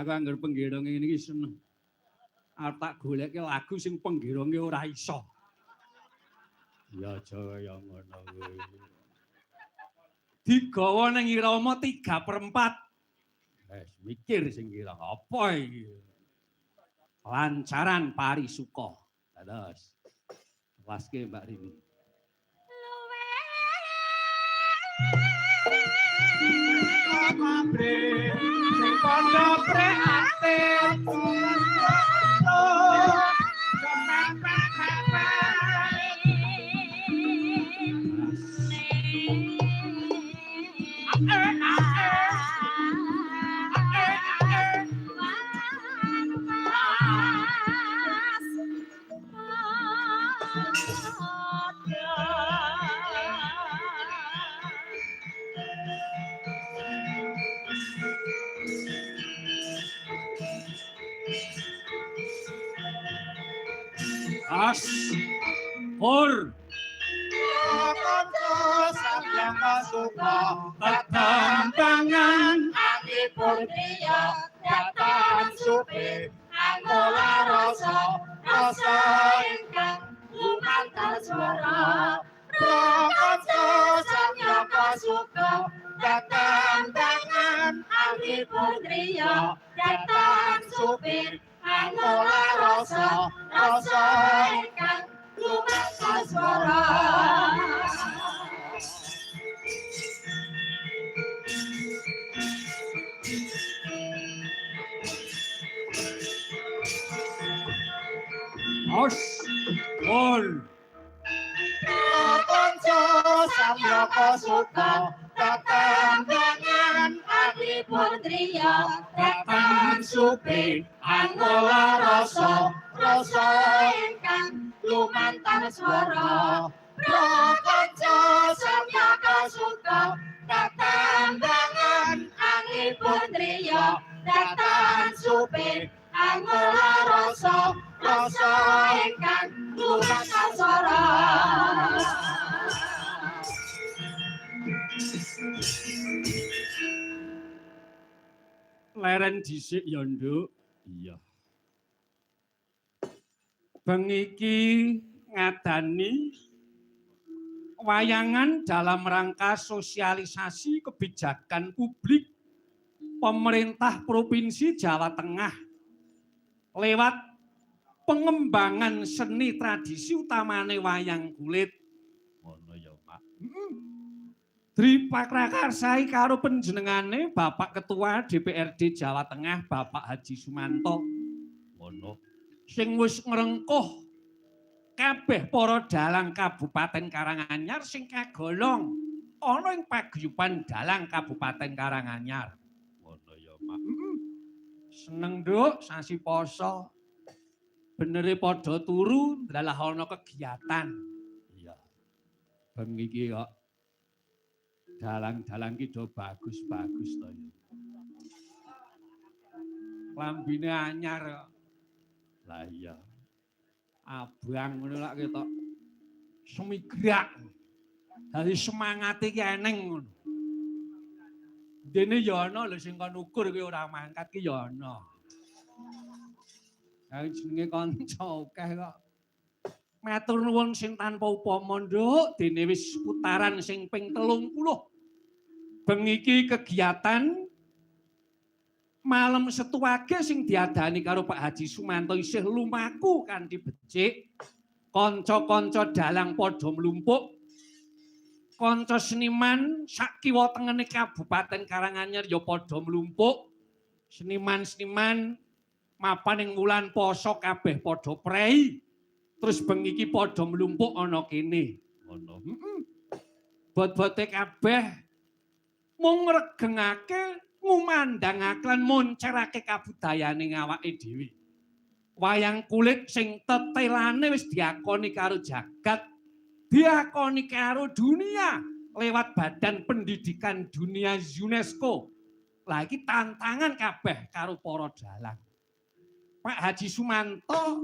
aku anggar penggirong ngene iki seneng. Arep tak goleke lagu sing penggironge ora iso. Ya aja kaya ngono kuwi. Digawa ning irama 3/4. Wes mikir sing kira apa iki? Lancaran parisuka. Terus. Waske Mbak Rini. Mabre sing padha prihatin As Pur kanca samyang kasuka tetambangan ati purniya datang supe angola rasa ingkang lumantar swara kanca samyang kasuka datang ati purniya datang supe angola rasa ingkang lumantar swara. As Pur Kanca samyaka suka tetambangan ati putriya datang supi angola rasa ingkang lumantar swara kanca samyaka suka tetambangan ati putriya datang supi angola rasa ingkang lumantar swara. leren dhisik ya Nduk. Iya. Bengi iki ngadani wayangan dalam rangka sosialisasi kebijakan publik pemerintah Provinsi Jawa Tengah lewat pengembangan seni tradisi utamane wayang kulit. Ngono ya, Pak. Dipakrakarsai karo panjenengane Bapak Ketua DPRD Jawa Tengah Bapak Haji Sumanto. Ngono. Sing wis ngrengkuh kabeh para dalang Kabupaten Karanganyar sing kagolong ana ing paguyuban dalang Kabupaten Karanganyar. Ngono ya, Pak. Seneng Nduk sasi poso. Benere padha turu ndalah ana kegiatan. Iya. Bengi iki kok dalang-dalang ki do bagus-bagus to ya. Lambine anyar kok. Lah iya. Abang ngono lak ketok semigrak. Dadi semangate ki eneng ngono. Dene ya ana lho sing kon ukur ki ora mangkat ki ya ana. Ha jenenge kanca akeh kok. Matur nuwun sing tanpa upama Nduk, dene wis putaran sing ping 30. Bengi iki kegiatan malam setuwage sing diadani karo Pak Haji Sumanto isih lumaku kanthi becik. Kanca-kanca dalang padha mlumpuk. Kanca seniman sak kiwa tengene Kabupaten Karanganyar ya padha mlumpuk. Seniman-seniman mapan ing wulan poso kabeh padha prei. Terus bengi iki padha mlumpuk ana kene. Ngono. Bot-bote kabeh mung ngregengake ngumandangake lan moncerake kabudayane awake dhewe. Wayang kulit sing tetelane wis diakoni karo jagat, diakoni karo dunia lewat Badan Pendidikan Dunia UNESCO. Lah iki tantangan kabeh karo para dalang. Pak Haji Sumanto